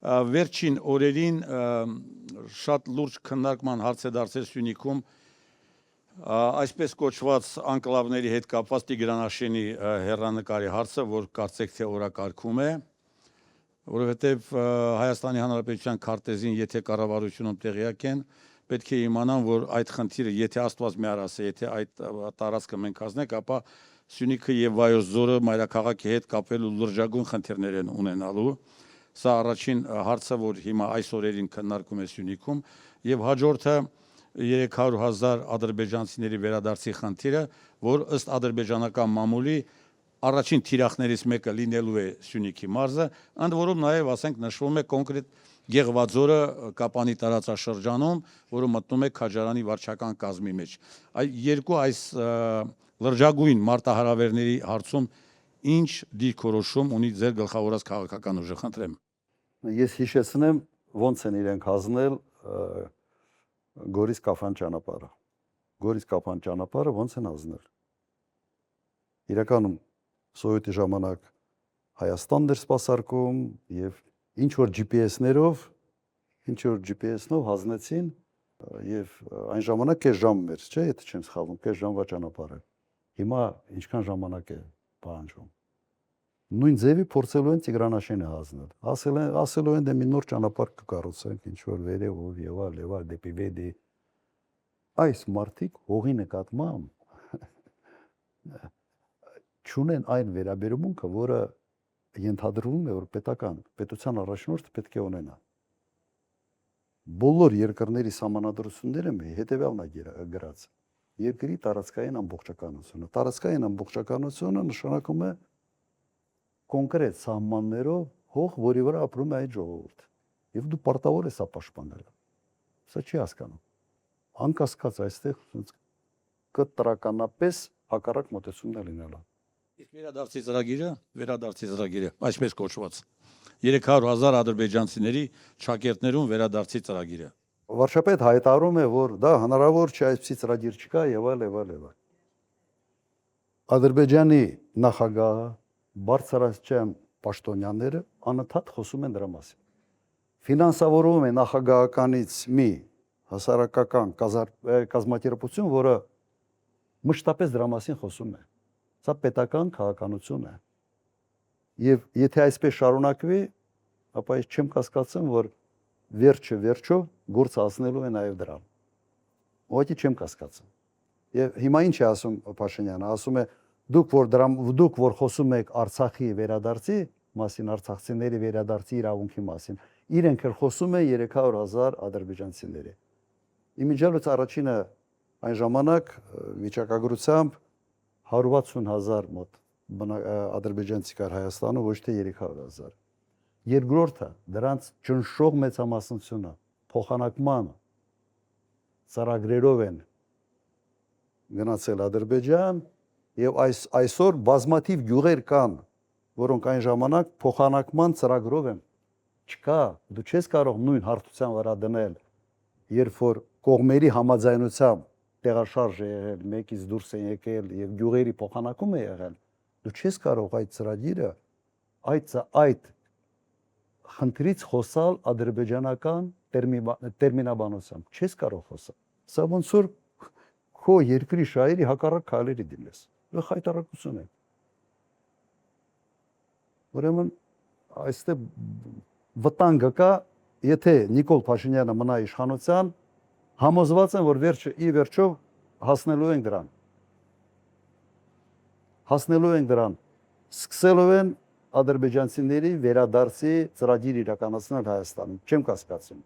Վերջին օրերին շատ լուրջ քննարկման հարց է դարձել Սյունիքում այսպես կոչված անկլավների հետ կապված Տիգրանաշենի հեռանկարի հարցը, որ կարծեք թե օրակարգում է, որովհետև Հայաստանի Հանրապետության քարտեզին, եթե կառավարությունում տեղյակ են, պետք է իմանան, որ այդ խնդիրը, եթե Աստված մի արասը, եթե այդ տարածքը մենք հանձնենք, ապա Սյունիքը եւ Վայոց ձորը մայրաքաղաքի հետ կապելու լրջագույն խնդիրներ են ունենալու։ Սա առաջին հարցը, որ հիմա այս օրերին քննարկում է Սյունիքում, եւ հաջորդը 300,000 ադրբեջանցիների վերադարձի խնդիրը, որ ըստ ադրբեջանական մամուլի առաջին թիրախներից մեկը լինելու է Սյունիքի մարզը, ընդ որում նաեւ ասենք նշվում է կոնկրետ Գեղվաձորը Կապանի տարածաշրջանում, որը մտնում է Քաջարանի վարչական կազմի մեջ։ Այս լրջագույն մարտահրավերների հարցում ինչ դիրքորոշում ունի ձեր գլխավորած քաղաքական ուժը, խնդրեմ։ Ես հիշեցնեմ ոնց են իրենք հանձնել Գորիս Կապան ճանապարհը։ Գորիս Կապան ճանապարհը ոնց են հանձնել։ Իրականում Սովետի ժամանակ Հայաստանն էր սպասարկում եւ ինչ որ GPS-նով հանձնեցին եւ այն ժամանակ կես ժամ էր, չէ՞, եթե չեմ սխալվում, կես ժամվա ճանապարհը։ Հիմա ինչքան ժամանակ է պահանջում։ Նույն ձևի փորձելու են Տիգրանաշենը հանձնել։ Ասելու են դե մի նոր ճանապարհ կկառուցենք, ինչ որ վերևով եւ այլ դեպի Վեդի։ Այս մարդիկ հողի նկատմամբ չունեն այն վերաբերմունքը, որը ենթադրվում է, որ պետության առաջնորդը պետք է ունենա։ Բոլոր երկրների սահմանադրությունները հետեւյալն է գրած. երկրի տարածքային ամբողջականությունը։ Տարածքային ամբողջականությունը նշանակում է կոնկրետ սահմաններով հող, որի վրա ապրում է այդ ժողովուրդը։ Եվ դու պարտավոր ես սա պաշտպանել։ Սա չի հասկանում։ Անկասկած այստեղ կտրականապես հակառակ մոտեցումն է լինելու։ Իսկ վերադարձի ծրագիրը, այսպես կոչված 300,000 ադրբեջանցիների շակերտներուն վերադարձի ծրագիրը։ Վարչապետ հայտարարում է, որ դա հնարավոր չէ, այսպիսի ծրագիր չկա եւ այլ։ Ադրբեջանի նախագահը, բարձրաստիճան պաշտոնյաները անընդհատ խոսում են դրա մասին։ Ֆինանսավորում է նախագահականից մի հասարակական կազմակերպություն, որը մշտապես դրա մասին խոսում է։ Սա պետական քաղաքականություն է։ Եվ եթե այսպես շարունակվի, ապա ես չեմ կասկածում, որ վերջը գործը հասնելու է նաև դրան։ Ուղղակի չեմ կասկածում։ Եվ հիմա ինչ է ասում Փաշինյանը, ասում է դուք որ խոսում եք Արցախի վերադարձի մասին, արցախցիների վերադարձի իրավունքի մասին, իրենք էլ խոսում են 300,000 ադրբեջանցիների։ Իմիջիալից առաջինը այն ժամանակ վիճակագրությամբ 160,000 մոտ ադրբեջանցի կար Հայաստանում, ոչ թե 300,000։ Երկրորդը դրանց ճնշող մեծամասնությունը փոխանակման ծրագրերով են գնացել Ադրբեջան եւ այսօր բազմաթիվ գյուղեր կան, որոնք այն ժամանակ փոխանակման ծրագրով են։ Չկա, դու չես կարող նույն հարթության վրա դնել, երբ որ կողմերի համաձայնությամբ տեղաշարժ է եղել, մեկից դուրս են եկել եւ գյուղերի փոխանակում է եղել, դու չես կարող այդ ծրագիրը այդ խնդրից խոսալ ադրբեջանական տերմինաբանությամբ, չես կարող խոսալ։ Սա ոնց որ քո երկրի շահերի հակառակ քայլերի դիմես։ Դա խայտարակություն է։ Ուրեմն այստեղ վտանգը կա, եթե Նիկոլ Փաշինյանը մնա իշխանության, համոզված եմ, որ վերջով հասնելու են դրան։ Սկսելու են ադրբեջանցիների վերադարձի ծրագիր իրականացնել Հայաստանում, չեմ կասկածում։